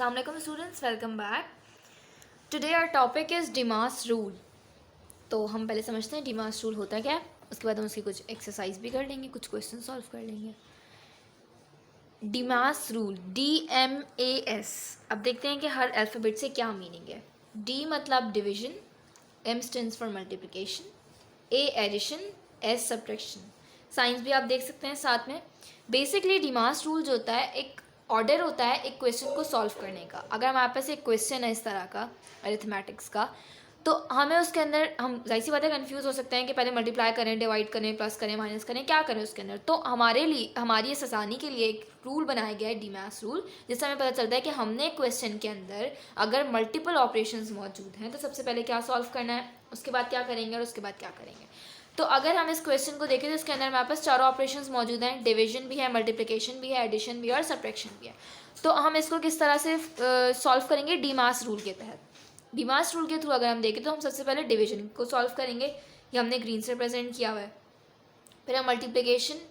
Assalamu alaikum students, welcome back. Today our topic is DMAS rule. तो हम पहले समझते हैं डिमास रूल होता क्या है, उसके बाद हम उसकी कुछ एक्सरसाइज भी कर लेंगे, कुछ क्वेश्चन सॉल्व कर लेंगे. DMAS rule DMAS. अब देखते हैं कि हर अल्फ़ाबेट से क्या मीनिंग है. D मतलब division, M stands for multiplication, A addition, S subtraction. Signs भी आप देख सकते हैं साथ में. बेसिकली डिमास रूल जो होता है एक ऑर्डर होता है एक क्वेश्चन को सॉल्व करने का. अगर हमारे पास एक क्वेश्चन है इस तरह का अरिथमेटिक्स का, तो हमें उसके अंदर हम जाहिर सी बात है कन्फ्यूज़ हो सकते हैं कि पहले मल्टीप्लाई करें, डिवाइड करें, प्लस करें, माइनस करें, क्या करें उसके अंदर. तो हमारे लिए हमारी इस आसानी के लिए एक रूल बनाया गया है डिमास रूल, जिससे हमें पता चलता है कि हमने क्वेश्चन के अंदर अगर मल्टीपल ऑपरेशंस मौजूद हैं तो सबसे पहले क्या सॉल्व करना है, उसके बाद क्या करेंगे और उसके बाद क्या करेंगे. तो अगर हम इस क्वेश्चन को देखें तो इसके अंदर हमारे पास चारों ऑपरेशंस मौजूद हैं. डिवीजन भी है, मल्टीप्लिकेशन भी है, एडिशन भी है और सब्ट्रैक्शन भी है. तो हम इसको किस तरह से सॉल्व करेंगे डिमास रूल के तहत. डिमास रूल के थ्रू अगर हम देखें तो हम सबसे पहले डिवीजन को सॉल्व करेंगे, ये हमने ग्रीन से रिप्रेजेंट किया हुआ है. फिर हम मल्टीप्लिकेशन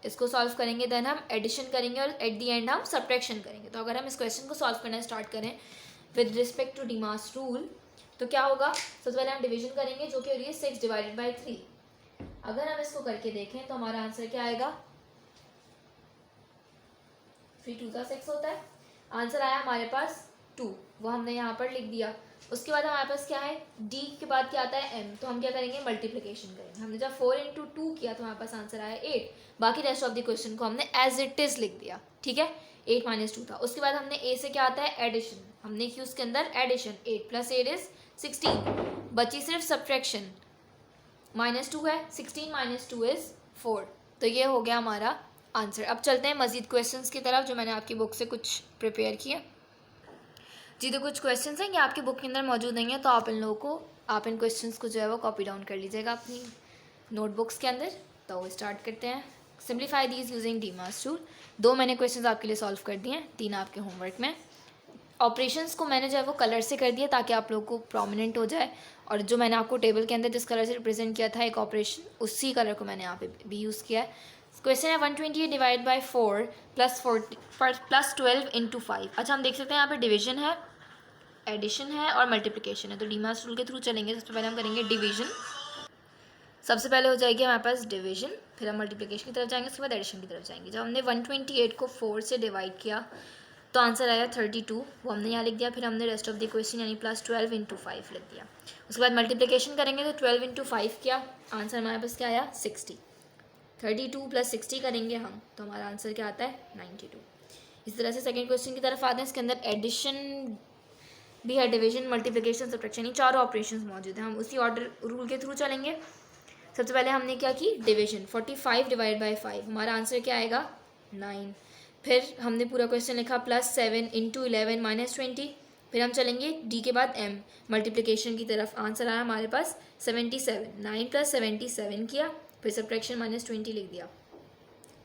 इसको सॉल्व करेंगे, देन हम एडिशन करेंगे और एट दी एंड हम सब्ट्रैक्शन करेंगे. तो अगर हम इस क्वेश्चन को सॉल्व करना स्टार्ट करें with respect to DMAS rule तो क्या होगा. सबसे पहले हम डिवीजन करेंगे जो कि हो रही है 6 डिवाइडेड बाई 3. अगर हम इसको करके देखें तो हमारा आंसर क्या आएगा. 3 2 का 6 होता है. आंसर आया हमारे पास 2, वो हमने यहाँ पर लिख दिया. उसके बाद हमारे पास क्या है, D के बाद क्या आता है M. तो हम क्या करेंगे, मल्टीप्लिकेशन करेंगे. हमने जब 4 इंटू 2 किया तो हमारे पास आंसर आया 8. बाकी रेस्ट ऑफ द क्वेश्चन को हमने एज इट इज लिख दिया. ठीक है, 8 माइनस 2 था. उसके बाद हमने A से क्या आता है एडिशन, हमने की उसके अंदर एडिशन. 8 plus 8 is 16. बची सिर्फ सब्ट्रैक्शन, -2 है, 16 माइनस 2 इज 4. तो ये हो गया हमारा आंसर. अब चलते हैं मज़ीद क्वेश्चंस की तरफ जो मैंने आपकी बुक से कुछ प्रिपेयर किए. जी, तो कुछ क्वेश्चंस हैं कि आपकी बुक के अंदर मौजूद नहीं है, तो आप इन क्वेश्चंस को जो है वो कॉपी डाउन कर लीजिएगा अपनी नोटबुक्स के अंदर. तो स्टार्ट करते हैं. Simplify these using DMAS rule. 2 मैंने क्वेश्चंस आपके लिए सॉल्व कर दिए हैं, 3 आपके होमवर्क में. ऑपरेशंस को मैंने जो है वो कलर से कर दिया ताकि आप लोगों को प्रोमिनेंट हो जाए, और जो मैंने आपको टेबल के अंदर जिस कलर से रिप्रेजेंट किया था एक ऑपरेशन, उसी कलर को मैंने यहाँ पे भी यूज़ किया है. क्वेश्चन है 128 डिवाइड बाई 4 प्लस 12 इंटू 5. अच्छा, हम देख सकते हैं यहाँ पे डिवीजन है, एडिशन है और मल्टीप्लिकेशन है. तो डिमास रूल के थ्रू चलेंगे. सबसे पहले हम करेंगे डिवीजन. सबसे पहले हो जाएगी हमारे पास डिवीजन, फिर हम मल्टीप्लिकेशन की तरफ जाएंगे, उसके बाद एडिशन की तरफ जाएंगे. जब हमने 128 को 4 से डिवाइड किया तो आंसर आया 32, वो हमने यहाँ लिख दिया. फिर हमने रेस्ट ऑफ द क्वेश्चन यानी प्लस 12 इंटू 5 लिख दिया. उसके बाद मल्टीप्लिकेशन करेंगे तो 12 इंटू 5 किया, आंसर हमारे पास क्या आया 60. 32 प्लस 60 करेंगे हम तो हमारा आंसर क्या आता है 92. इस तरह से सेकंड क्वेश्चन की तरफ आते हैं. इसके अंदर एडिशन भी है, डिवीजन, मल्टीप्लिकेशन, सब्ट्रैक्शन, ये चारों ऑपरेशंस मौजूद हैं. हम उसी ऑर्डर रूल के थ्रू चलेंगे. सबसे पहले हमने क्या की डिवीजन. 45 डिवाइड बाई 5, हमारा आंसर क्या आएगा 9. फिर हमने पूरा क्वेश्चन लिखा प्लस 7 इंटू 11 माइनस 20. फिर हम चलेंगे D के बाद M, मल्टीप्लिकेशन की तरफ. आंसर आया हमारे पास 77. 9 प्लस 77 किया, फिर सब्ट्रैक्शन माइनस 20 लिख दिया.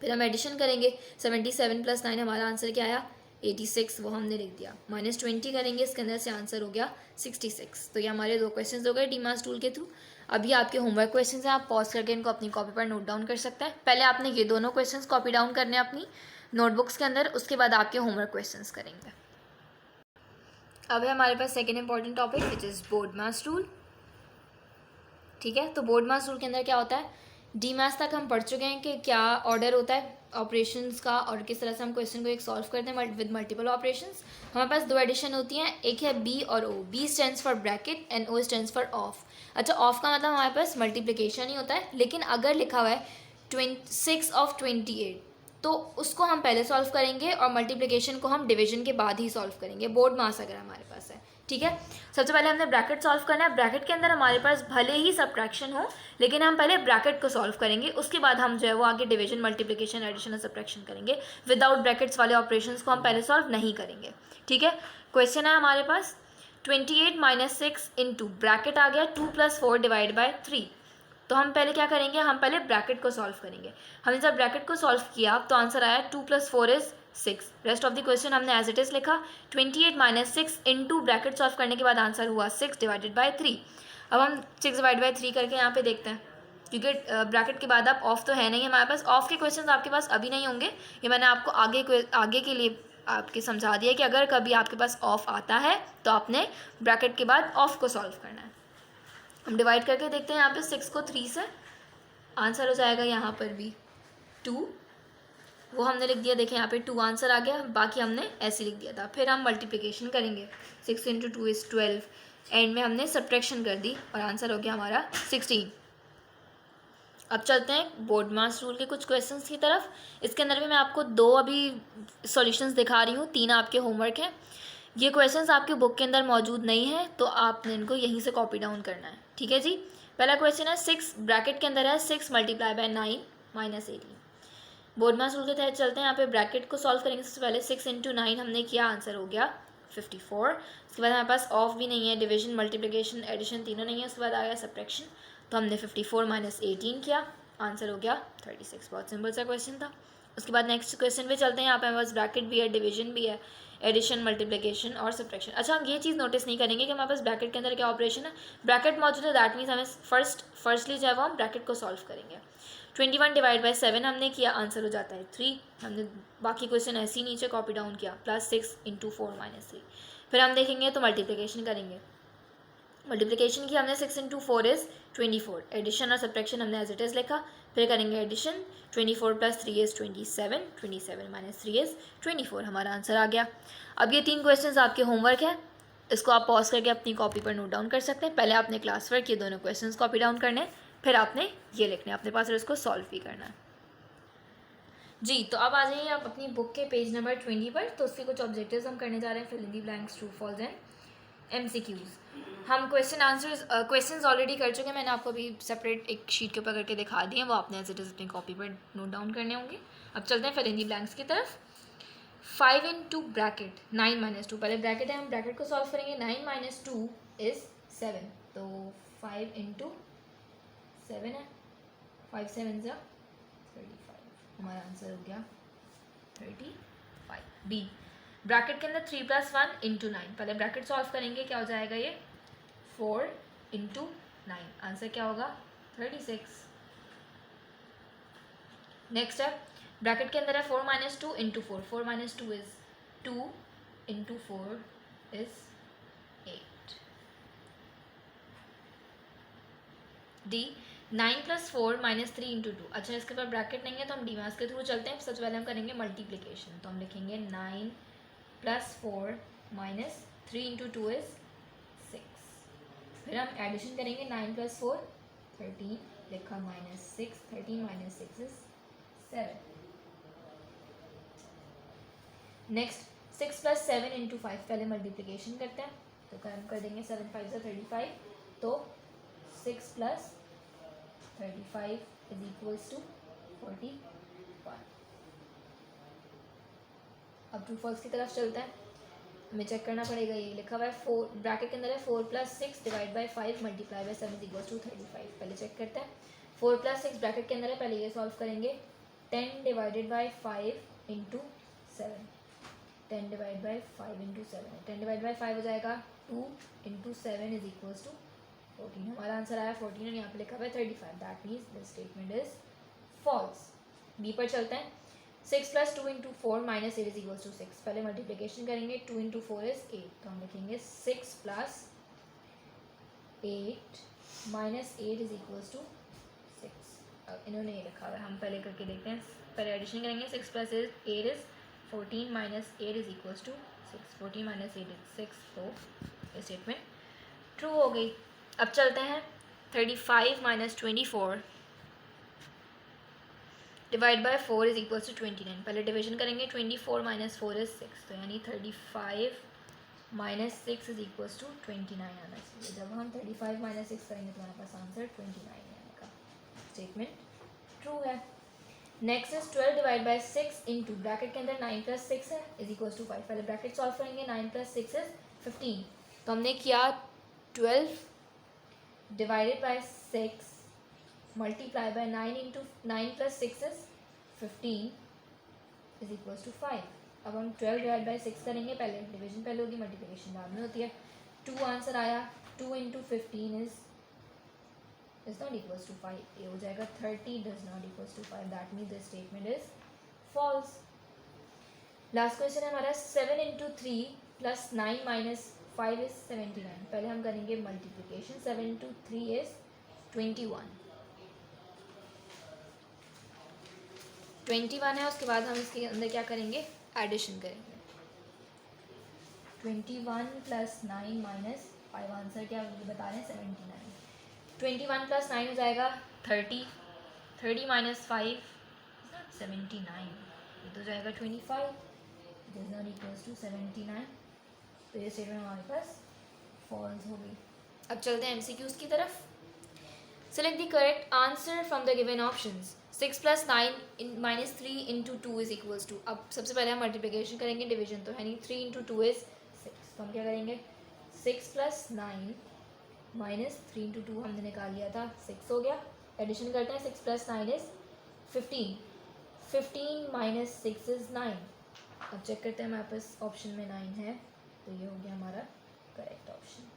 फिर हम एडिशन करेंगे, 77 प्लस 9 हमारा आंसर क्या आया 86, वो हमने लिख दिया. माइनस 20 करेंगे, इसके अंदर से आंसर हो गया 66. तो ये हमारे 2 क्वेश्चन हो गए डिमास रूल के थ्रू. अभी आपके होमवर्क क्वेश्चन हैं, आप पॉज करके इनको अपनी कॉपी पर नोट डाउन कर सकते हैं. पहले आपने ये दोनों क्वेश्चंस कॉपी डाउन करने हैं अपनी नोटबुक्स के अंदर, उसके बाद आपके होमवर्क क्वेश्चंस करेंगे. अब है हमारे पास second important topic which is BODMAS rule. ठीक है, तो बोर्डमास रूल के अंदर क्या होता है, डीमास तक हम पढ़ चुके हैं कि क्या ऑर्डर होता है ऑपरेशंस का और किस तरह से हम क्वेश्चन को एक सॉल्व करते हैं विद मल्टीपल ऑपरेशंस. हमारे पास 2 एडिशन होती हैं, एक है B और O. B stands for bracket and O stands for of. अच्छा, ऑफ का मतलब हमारे पास मल्टीप्लिकेशन ही होता है, लेकिन अगर लिखा हुआ है 6 ऑफ 28 तो उसको हम पहले सॉल्व करेंगे और मल्टीप्लिकेशन को हम डिवीजन के बाद ही सॉल्व करेंगे, बोर्ड मास अगर हमारे पास है. ठीक है, सबसे पहले हमने ब्रैकेट सॉल्व करना है. ब्रैकेट के अंदर हमारे पास भले ही सब्ट्रैक्शन हो, लेकिन हम पहले ब्रैकेट को सॉल्व करेंगे, उसके बाद हम जो है वो आगे डिवीजन, मल्टीप्लिकेशन, एडिशन और सब्ट्रैक्शन करेंगे. विदाउट ब्रैकेट्स वाले ऑपरेशंस को हम पहले सॉल्व नहीं करेंगे. ठीक है, क्वेश्चन है हमारे पास 28 माइनस 6 इंटू ब्रैकेट आ गया 2 प्लस 4 डिवाइड बाई 3. तो हम पहले क्या करेंगे, हम पहले ब्रैकेट को सॉल्व करेंगे. हमने जब ब्रैकेट को सॉल्व किया तो आंसर आया 2 plus 4 is 6. Rest of the question हमने एज इट इज लिखा. 28 माइनस 6 इंटू ब्रैकेट सॉल्व करने के बाद आंसर हुआ 6 डिवाइडेड बाई 3. अब हम 6 डिवाइड बाई 3 करके यहाँ पे देखते हैं, क्योंकि ब्रैकेट के बाद आप ऑफ तो है नहीं हमारे पास. ऑफ के क्वेश्चन आपके पास अभी नहीं होंगे, ये मैंने आपको आगे के लिए आपके समझा दिया कि अगर कभी आपके पास ऑफ आता है तो आपने ब्रैकेट के बाद ऑफ को सॉल्व करना है। हम डिवाइड करके देखते हैं यहाँ पे 6 को 3 से, आंसर हो जाएगा यहाँ पर भी 2, वो हमने लिख दिया। देखें यहाँ पे 2 आंसर आ गया, बाकी हमने ऐसे लिख दिया था। फिर हम मल्टीप्लिकेशन करेंगे, 6 × 2 = 12, एंड में हमने सब्ट्रैक्शन कर दी और आंसर हो गया हमारा 16। अब चलते हैं बोर्ड मास रूल के कुछ क्वेश्चंस की तरफ। इसके अंदर भी मैं आपको 2 अभी सॉल्यूशंस दिखा रही हूँ, 3 आपके होमवर्क हैं। ये क्वेश्चंस आपके बुक के अंदर मौजूद नहीं है तो आपने इनको यहीं से कॉपी डाउन करना है, ठीक है जी। पहला क्वेश्चन है 6 ब्रैकेट के अंदर है 6 × 9 - 18। बोर्ड मास रूल के तहत चलते हैं। यहाँ पे ब्रैकेट को सॉल्व करेंगे। सबसे पहले 6 × 9 हमने किया, आंसर हो गया 54। उसके बाद हमारे पास ऑफ भी नहीं है, डिवीजन, मल्टीप्लिकेशन, एडिशन तीनों नहीं है। उसके बाद आ गया सब्ट्रैक्शन, तो हमने 54 - 18 किया, आंसर हो गया 36। बहुत सिंपल सा क्वेश्चन था। उसके बाद नेक्स्ट क्वेश्चन पे चलते हैं। यहाँ पे हमारे पास ब्रैकेट भी है, डिवीजन भी है, एडिशन, मल्टीप्लिकेशन और सब्ट्रैक्शन। अच्छा, हम ये चीज़ नोटिस नहीं करेंगे कि हमारे पास ब्रैकेट के अंदर क्या ऑपरेशन है। ब्रैकेट मौजूद है, दैट मीन्स हमें फर्स्टली जो है वो हम ब्रैकेट को सॉल्व करेंगे। 21 / 7 हमने किया, आंसर हो जाता है 3। हमने बाकी क्वेश्चन ऐसे ही नीचे कॉपी डाउन किया, +6 × 4 - 3। फिर हम देखेंगे तो मल्टीप्लिकेशन करेंगे। मल्टीप्लिकेशन की हमने 6 × 4 = 24। एडिशन और सब्ट्रैक्शन हमने एज इट इज़ लिखा। फिर करेंगे एडिशन, 24 + 3 = 27, 27 - 3 = 24, हमारा आंसर आ गया। अब ये 3 क्वेश्चंस आपके होमवर्क है, इसको आप पॉज करके अपनी कॉपी पर नोट डाउन कर सकते हैं। पहले आपने क्लास वर्क ये दोनों क्वेश्चंस कॉपी डाउन करने, फिर आपने ये लिखने अपने पास और इसको सॉल्व भी करना है जी। तो अब आ जाइए आप अपनी बुक के पेज नंबर 20 पर। तो उसके कुछ ऑब्जेक्टिव्स हम करने जा रहे हैं, fill in the blanks, true false and MCQs। हम क्वेश्चंस ऑलरेडी कर चुके हैं, मैंने आपको अभी सेपरेट एक शीट के ऊपर करके दिखा दिए हैं, वो आपने एज इट इज़ अपनी कॉपी पर नोट डाउन करने होंगे। अब चलते हैं फिल इन द ब्लैंक्स की तरफ। 5 × ब्रैकेट 9 - 2, पहले ब्रैकेट है, हम ब्रैकेट को सॉल्व करेंगे। 9 - 2 = 7, तो 5 × 7 है, 5 × 7 = 35, हमारा आंसर हो गया 35। बी, ब्रैकेट के अंदर 3 + 1 × 9, पहले ब्रैकेट सॉल्व करेंगे, क्या हो जाएगा ये 4 × 9, आंसर क्या होगा 36। नेक्स्ट है ब्रैकेट के अंदर है 4 - 2 × 4, 4 - 2 = 2 × 4 = 8। डी, 9 + 4 - 3 × 2। अच्छा, इसके बाद ब्रैकेट नहीं है तो हम डीमास के थ्रू चलते हैं। सबसे पहले हम करेंगे मल्टीप्लिकेशन, तो हम लिखेंगे 9 + 4 - 3 × 2 = 6। फिर हम एडिशन करेंगे, 9 + 4 = 13, लिखा -6, 13 - 6 = 7। नेक्स्ट 6 + 7 × 5, पहले मल्टीप्लिकेशन करते हैं, तो हम कर देंगे 7 × 5 = 35, तो 6 + 35 = 41। अब ट्रू फॉल्स की तरफ चलते हैं, हमें चेक करना पड़ेगा। ये लिखा हुआ है 4 ब्रैकेट के अंदर है 4 + 6 / 5 × 7 = 35। पहले चेक करते हैं। 4 + 6 ब्रैकेट के अंदर है, पहले ये सॉल्व करेंगे। 10 / 5 × 7, 10 / 5 × 7, 10 / 5 हो जाएगा 2 × 7 = 14, हमारा आंसर आया 14 और यहाँ पे लिखा हुआ है 35, that means this statement is false. B पर चलते हैं। 6 + 2 × 4 - 8 = 6, पहले मल्टीप्लिकेशन करेंगे। 2 × 4 = 8, तो हम लिखेंगे 6 + 8 - 8 = 6। अब इन्होंने ये लिखा हुआ है, हम पहले करके देखते हैं। पहले एडिशन करेंगे, 6 + 8 = 14 - 8 = 6, 14 - 8 = 6, तो ये स्टेटमेंट ट्रू हो गई। अब चलते हैं 35 - 24 / 4 = 29, पहले डिवीजन करेंगे। 24 - 4 = 6, तो यानी 35 - 6 = 29 आना चाहिए। जब हम 35 - 6 करेंगे तो हमारे पास आंसर 29 आने का स्टेटमेंट ट्रू है। नेक्स्ट इज 12 / 6 × ब्रैकेट के अंदर 9 + 6 है = 5, पहले ब्रैकेट सॉल्व करेंगे। 9 + 6 = 15, तो हमने किया 12 / 6 multiply by 9 × 9 + 6 is 15 = 5। अब हम 12 / 6 करेंगे, पहले डिवीजन पहले होगी, मल्टीप्लिकेशन बाद में होती है। 2 आंसर आया, 2 × 15 is not equals to 5, ये हो जाएगा 30 does not equals to 5, that means this statement is false। Last question है हमारा 7 इंटू 3 प्लस 9 माइनस 5 इज 79। पहले हम करेंगे मल्टीप्लिकेशन। 7 इंटू 3 इज 21 है। उसके बाद हम इसके अंदर क्या करेंगे, एडिशन करेंगे। 21 प्लस 9 माइनस 5, आंसर क्या बता रहे हैं 79। 21 प्लस 9 हो जाएगा 30, 30 माइनस 5 79, ये तो जाएगा 25, it is not equals to 79। तो ये स्टेटमेंट हमारे पास फॉल्स हो गई। अब चलते हैं एमसीक्यूज की तरफ। Select the correct answer from the given options. 6 plus 9 minus 3 into 2 is equals to. अब सबसे पहले हम मल्टीप्लिकेशन करेंगे, डिवीजन तो है नहीं। 3 इंटू 2 इज 6, तो हम क्या करेंगे 6 प्लस 9 माइनस 3 इंटू 2 हमने निकाल लिया था, 6 हो गया। एडिशन करते हैं, 6 प्लस 9 इज 15, 15 माइनस 6 इज 9। अब चेक करते हैं हमारे पास ऑप्शन में 9 है, तो ये हो गया हमारा करेक्ट ऑप्शन।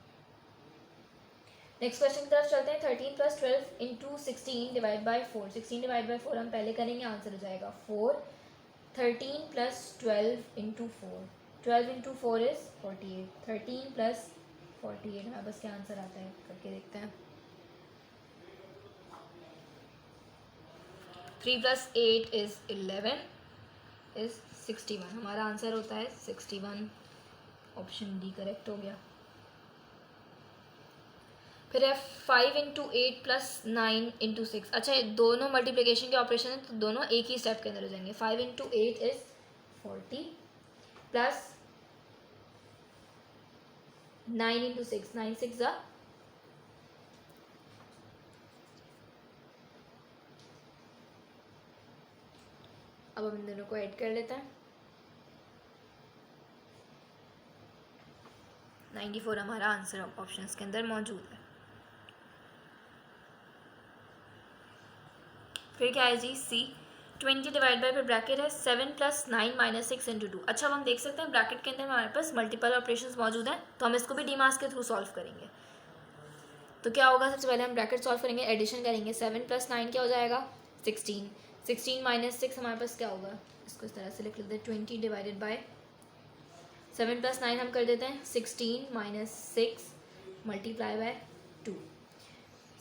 नेक्स्ट क्वेश्चन की तरफ चलते हैं। 13 plus 12 into 16 divide by 4। 16 divide by 4 हम पहले करेंगे, आंसर हो जाएगा 4। 13 plus 12 into 4, 12 into 4 is 48। 13 plus 48 हमारे पास क्या आंसर आता है, करके देखते हैं। 3 प्लस 8 इज 11 इज 61। हमारा आंसर होता है 61, ऑप्शन डी करेक्ट हो गया। फिर है 5 इंटू 8 प्लस 9 इंटू 6। अच्छा, ये दोनों मल्टीप्लिकेशन के ऑपरेशन है, तो दोनों एक ही स्टेप के अंदर हो जाएंगे। 5 इंटू 8 इज 40 प्लस 9 इंटू 6, 9 6 जा, अब हम इन दोनों को ऐड कर लेते हैं। 94 हमारा आंसर ऑप्शंस के अंदर मौजूद है। फिर क्या है जी, सी 20 डिवाइड बाई, फिर ब्रैकेट है 7 प्लस 9 माइनस 6 इंटू 2। अच्छा, अब हम देख सकते हैं ब्रैकेट के अंदर हमारे पास मल्टीपल ऑपरेशंस मौजूद हैं, तो हम इसको भी डीमार्क्स के थ्रू सॉल्व करेंगे। तो क्या होगा, सबसे पहले हम ब्रैकेट सॉल्व करेंगे, एडिशन करेंगे। 7 प्लस 9 क्या हो जाएगा 16, 16 माइनस 6 हमारे पास क्या होगा, इसको इस तरह से लिख लेते हैं 20 डिवाइडेड बाई 7 प्लस 9 हम कर देते हैं 16 माइनस 6 मल्टीप्लाई बाय 2।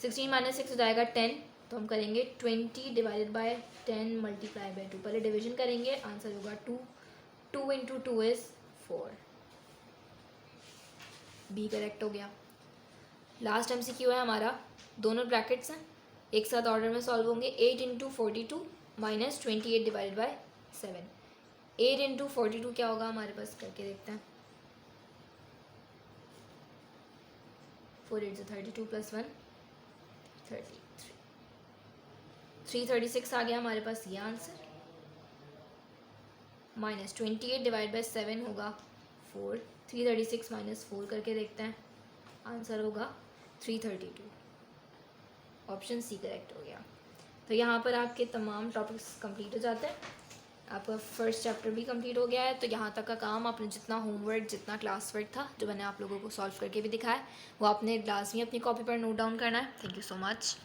16 माइनस 6 हो जाएगा 10, तो हम करेंगे 20 डिवाइडेड बाय 10 मल्टीप्लाई बाय 2। पहले डिवीजन करेंगे, आंसर होगा 2, 2 इंटू 2 इज 4, बी करेक्ट हो गया। लास्ट एमसीक्यू है हमारा, दोनों ब्रैकेट्स हैं, एक साथ ऑर्डर में सॉल्व होंगे। 8 into 42 minus 28 divided by 7। 8 into 42 क्या होगा हमारे पास, करके देखते हैं। 4 8 32 प्लस 1 33, 336 आ गया हमारे पास ये आंसर। माइनस 28 डिवाइड बाय 7 होगा 4, 336 माइनस 4 करके देखते हैं, आंसर होगा 332, ऑप्शन सी करेक्ट हो गया। तो यहाँ पर आपके तमाम टॉपिक्स कंप्लीट हो जाते हैं, आपका फर्स्ट चैप्टर भी कंप्लीट हो गया है। तो यहाँ तक का काम आपने जितना होमवर्क, जितना क्लास वर्क था, जो मैंने आप लोगों को सॉल्व करके भी दिखाया है, वो आपने लाजमी अपनी कॉपी पर नोट डाउन करना है। Thank you so much.